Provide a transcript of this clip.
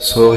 100